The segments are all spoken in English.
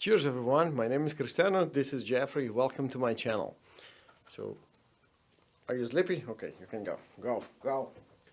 Cheers everyone, my name is Cristiano, this is Jeffrey, welcome to my channel. So, are you sleepy? Okay, you can go.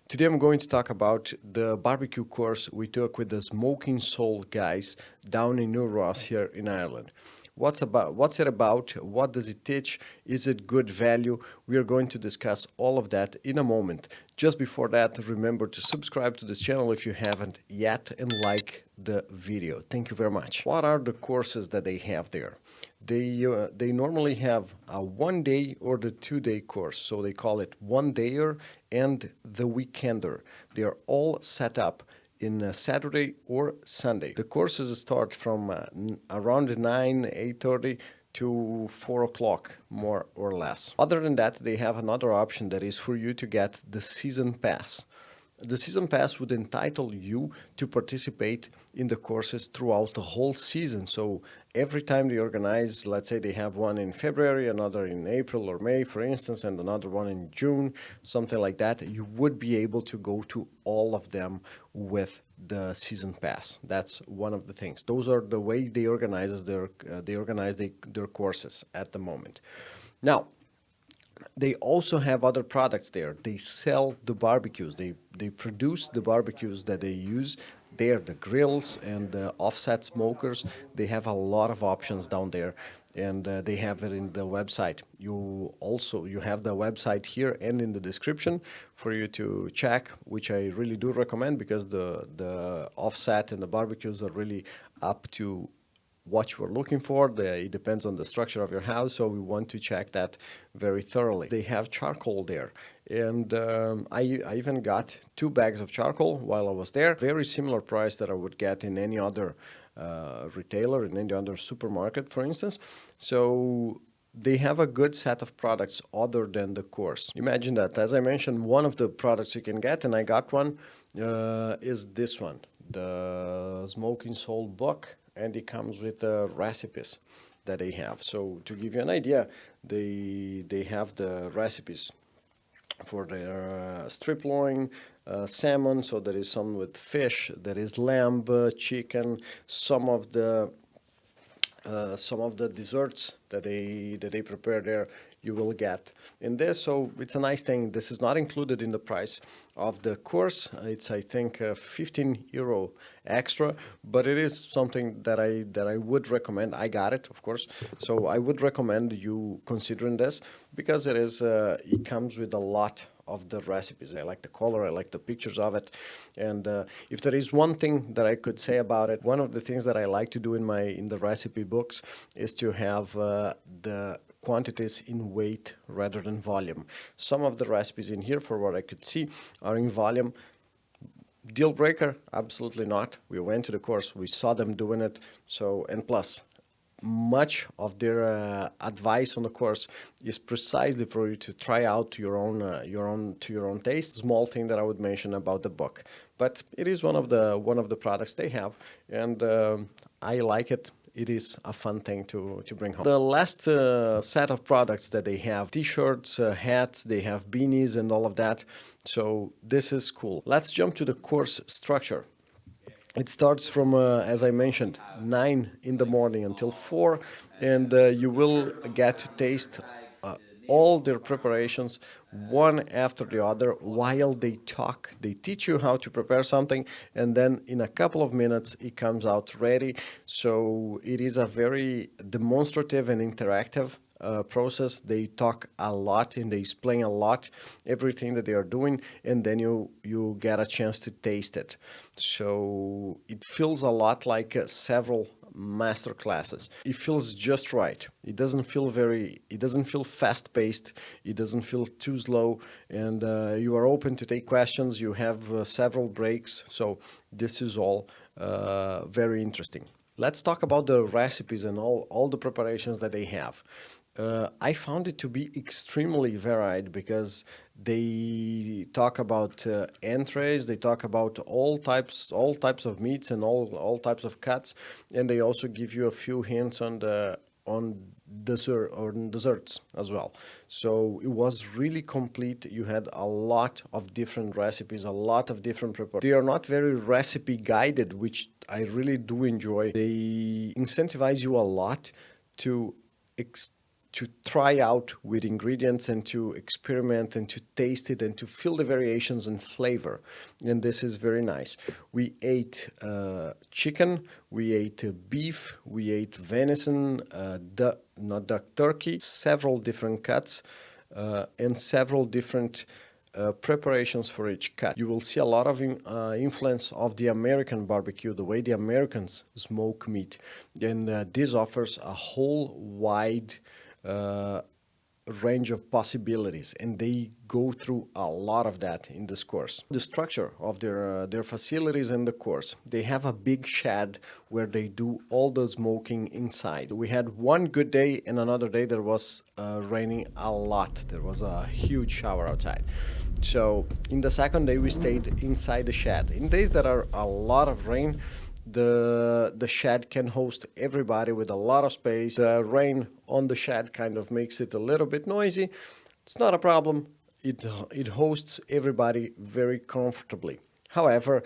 Today I'm going to talk about the barbecue course we took with the Smokin Soul guys down in New Ross here in Ireland. What's it about? What does it teach? Is it good value? We are going to discuss all of that in a moment. Just before that, remember to subscribe to this channel if you haven't yet and like the video. Thank you very much. What are the courses that they have there? They normally have a 1 day or the 2 day course. So they call it 1 dayer and the weekender. They are all set up in Saturday or Sunday. The courses start from around 9, 8:30 to 4 o'clock, more or less. Other than that, they have another option that is for you to get the season pass. The season pass would entitle you to participate in the courses throughout the whole season. So every time they organize, let's say they have one in February, another in April or May, for instance, and another one in June, something like that, you would be able to go to all of them with the season pass. That's one of the things. Those are the way they organize their courses at the moment. Now, they also have other products there. They sell the barbecues. They produce the barbecues that they use there, the grills and the offset smokers. They have a lot of options down there, and they have it in the website. You have the website here and in the description for you to check, which I really do recommend because the offset and the barbecues are really up to what you are looking for. It depends on the structure of your house, so we want to check that very thoroughly. They have charcoal there, and I even got 2 bags of charcoal while I was there. Very similar price that I would get in any other retailer, in any other supermarket, for instance. So they have a good set of products other than the course. Imagine that, as I mentioned, one of the products you can get, and I got one, is this one, the Smokin Soul book. And it comes with the recipes that they have. So to give you an idea, they have the recipes for their strip loin, salmon. So there is some with fish. There is lamb, chicken. Some of the desserts that they prepare there, you will get in this. So it's a nice thing. This is not included in the price of the course. It's, I think, €15 extra, but it is something that I would recommend. I got it, of course, so I would recommend you considering this because it comes with a lot of the recipes. I like the color, I like the pictures of it, and if there is one thing that I could say about it, one of the things that I like to do in the recipe books is to have the quantities in weight rather than volume. Some of the recipes in here, for what I could see, are in volume. Deal breaker? Absolutely not. We went to the course, we saw them doing it, so, and plus, much of their advice on the course is precisely for you to try out to your own taste. Small thing that I would mention about the book, but it is one of the products they have, and I like it. It is a fun thing to bring home. The last set of products that they have, t-shirts, hats, they have beanies and all of that. So this is cool. Let's jump to the course structure. It starts from, as I mentioned, 9 in the morning until 4, and you will get to taste all their preparations one after the other while they talk. They teach you how to prepare something, and then in a couple of minutes it comes out ready. So it is a very demonstrative and interactive process. They talk a lot and they explain a lot everything that they are doing, and then you get a chance to taste it. So it feels a lot like several master classes. It feels just right. It doesn't feel fast paced. It doesn't feel too slow, and you are open to take questions. You have several breaks. So this is all very interesting. Let's talk about the recipes and all the preparations that they have. I found it to be extremely varied because they talk about entrees, they talk about all types of meats and all types of cuts, and they also give you a few hints on desserts as well. So it was really complete. You had a lot of different recipes, a lot of different preparations. They are not very recipe guided, which I really do enjoy. They incentivize you a lot to to try out with ingredients and to experiment and to taste it and to feel the variations in flavor. And this is very nice. We ate chicken, we ate beef, we ate venison, not duck, turkey, several different cuts and several different preparations for each cut. You will see a lot of influence of the American barbecue, the way the Americans smoke meat. And this offers a whole wide range of possibilities, and they go through a lot of that in this course. The structure of their facilities and the course, they have a big shed where they do all the smoking inside. We had one good day, and another day there was raining a lot. There was a huge shower outside. So in the second day we stayed inside the shed. In days that are a lot of rain, the shed can host everybody with a lot of space. The rain on the shed kind of makes it a little bit noisy. It's not a problem. It hosts everybody very comfortably. However,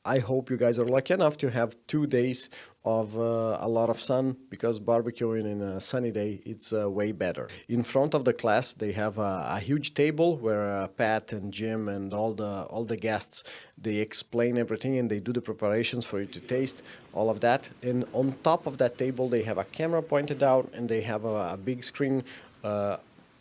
I hope you guys are lucky enough to have 2 days of a lot of sun, because barbecuing in a sunny day, it's way better. In front of the class, they have a huge table where Pat and Jim and all the guests, they explain everything and they do the preparations for you to taste, all of that. And on top of that table, they have a camera pointed out and they have a big screen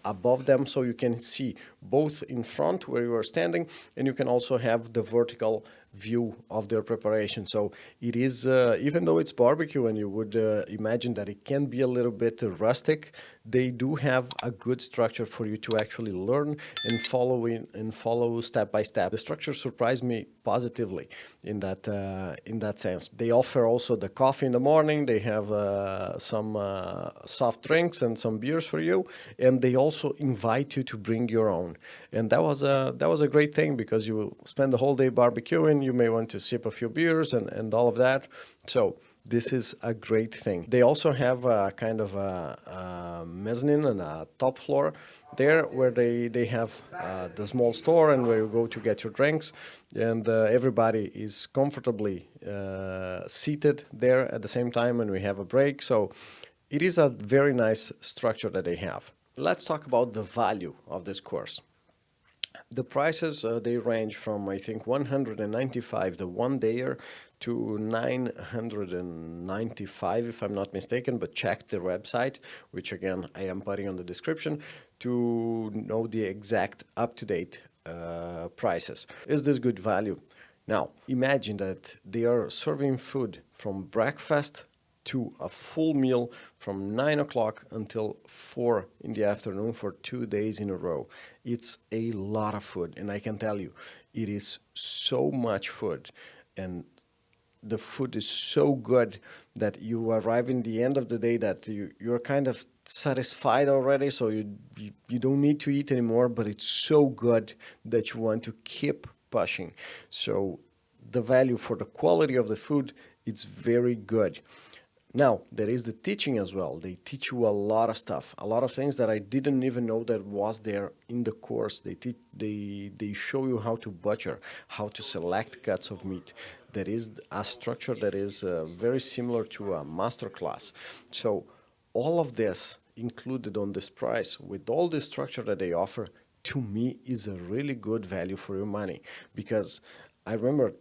above them, so you can see both in front where you are standing, and you can also have the vertical view of their preparation. So it is, even though it's barbecue and you would imagine that it can be a little bit rustic, they do have a good structure for you to actually learn and follow step by step. The structure surprised me positively in that sense. They offer also the coffee in the morning. They have some soft drinks and some beers for you, and they also invite you to bring your own. And that was a great thing, because you spend the whole day barbecuing. You may want to sip a few beers and all of that. So this is a great thing. They also have a kind of a mezzanine and a top floor there where they have the small store and where you go to get your drinks, and everybody is comfortably seated there at the same time, and we have a break. So it is a very nice structure that they have. Let's talk about the value of this course. The prices, they range from, I think, 195 the one-dayer to 995, if I'm not mistaken, but check the website, which again I am putting on the description, to know the exact up-to-date prices. Is this good value? Now, imagine that they are serving food from breakfast to a full meal from 9 o'clock until 4 in the afternoon for 2 days in a row. It's a lot of food, and I can tell you, it is so much food, and the food is so good that you arrive in the end of the day that you're kind of satisfied already, so you don't need to eat anymore, but it's so good that you want to keep pushing. So the value for the quality of the food, it's very good. Now, there is the teaching as well. They teach you a lot of stuff, a lot of things that I didn't even know that was there in the course. They show you how to butcher, how to select cuts of meat. There is a structure that is very similar to a Masterclass. So all of this included on this price, with all the structure that they offer, to me is a really good value for your money. Because I remember,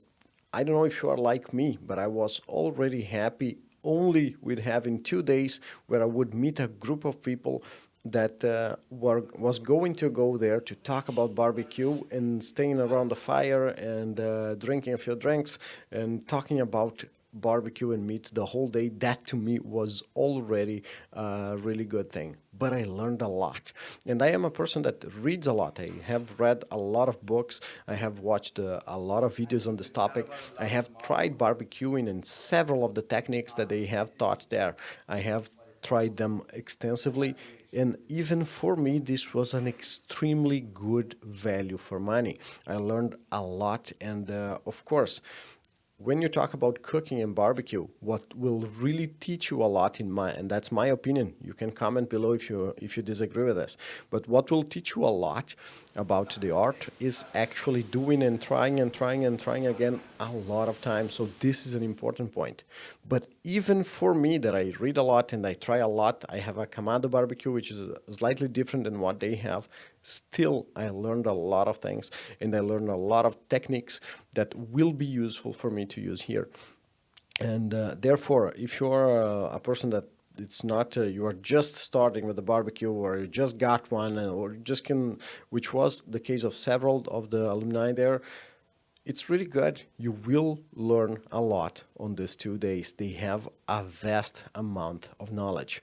I don't know if you are like me, but I was already happy only with having 2 days where I would meet a group of people that was going to go there to talk about barbecue and staying around the fire and drinking a few drinks and talking about barbecue and meat the whole day. That to me was already a really good thing. But I learned a lot. And I am a person that reads a lot. I have read a lot of books. I have watched a lot of videos on this topic. I have tried barbecuing and several of the techniques that they have taught there. I have tried them extensively. And even for me, this was an extremely good value for money. I learned a lot. And of course, when you talk about cooking and barbecue, what will really teach you a lot and that's my opinion. You can comment below if you disagree with this. But what will teach you a lot about the art is actually doing and trying and trying and trying again a lot of times. So this is an important point. But even for me that I read a lot and I try a lot, I have a Kamado barbecue, which is slightly different than what they have. Still, I learned a lot of things and I learned a lot of techniques that will be useful for me to use here. And therefore, if you're a person that it's not you are just starting with the barbecue or you just got one or just can, which was the case of several of the alumni there, it's really good. You will learn a lot on these 2 days. They have a vast amount of knowledge.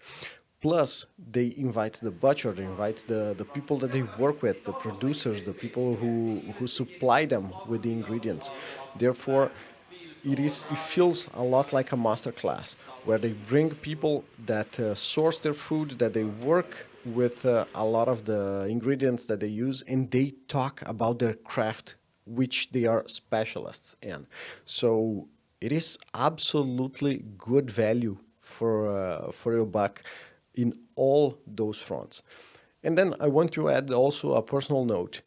Plus, they invite the butcher, they invite the people that they work with, the producers, the people who supply them with the ingredients. Therefore, it feels a lot like a master class where they bring people that source their food, that they work with a lot of the ingredients that they use, and they talk about their craft, which they are specialists in. So it is absolutely good value for your buck in all those fronts. And then I want to add also a personal note.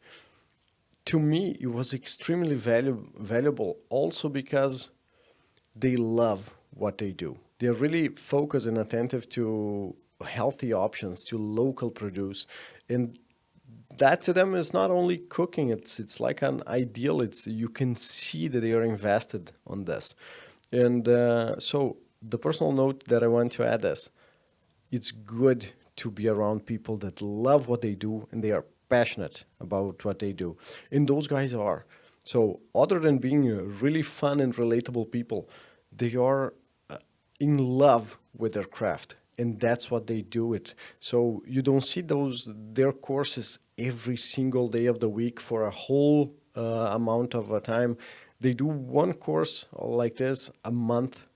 To me, it was extremely valuable also because they love what they do. They're really focused and attentive to healthy options, to local produce. And that to them is not only cooking, it's like an ideal. It's you can see that they are invested on this. And so the personal note that I want to add is it's good to be around people that love what they do and they are passionate about what they do. And those guys are. So other than being really fun and relatable people, they are in love with their craft. And that's what they do it. So you don't see their courses every single day of the week for a whole amount of time. They do one course like this a month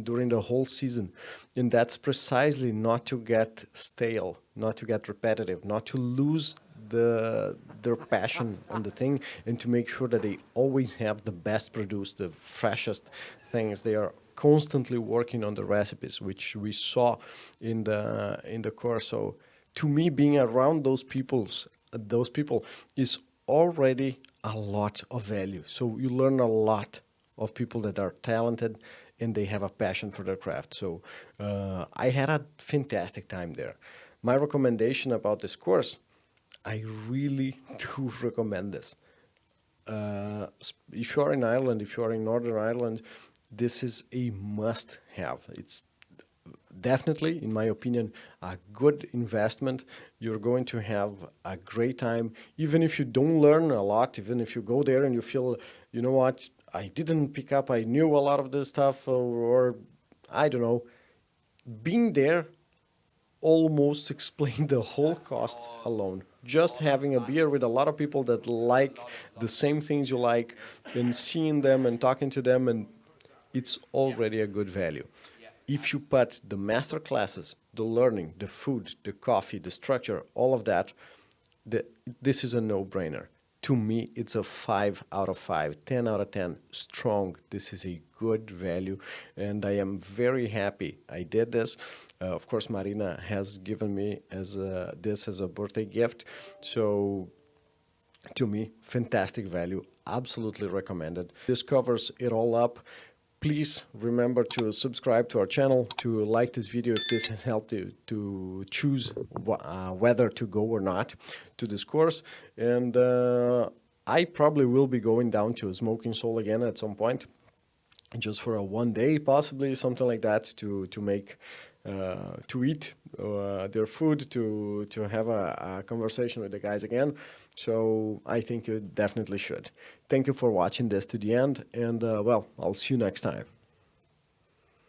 during the whole season. And that's precisely not to get stale, not to get repetitive, not to lose their passion on the thing, and to make sure that they always have the best produce, the freshest things. They are constantly working on the recipes, which we saw in the course. So to me, being around those people is already a lot of value. So you learn a lot of people that are talented and they have a passion for their craft. So I had a fantastic time there. My recommendation about this course, I really do recommend this. If you are in Ireland, if you are in Northern Ireland, this is a must-have. It's definitely, in my opinion, a good investment. You're going to have a great time, even if you don't learn a lot, even if you go there and you feel, you know what, I didn't pick up, I knew a lot of this stuff, or I don't know. Being there almost explain the whole cost alone. Just having a beer with a lot of people that like the same things you like and seeing them and talking to them, and it's already a good value. If you put the master classes, the learning, the food, the coffee, the structure, all of that, this is a no-brainer. To me, it's a 5 out of 5, 10 out of 10, strong. This is a good value, and I am very happy I did this. Of course, Marina has given me this as a birthday gift, so to me, fantastic value, absolutely recommended. This covers it all up. Please remember to subscribe to our channel, to like this video if this has helped you to choose whether to go or not to this course. And I probably will be going down to Smokin Soul again at some point, just for a 1 day, possibly something like that, to make to eat their food, to have a conversation with the guys again. So I think you definitely should. Thank you for watching this to the end, and well, I'll see you next time.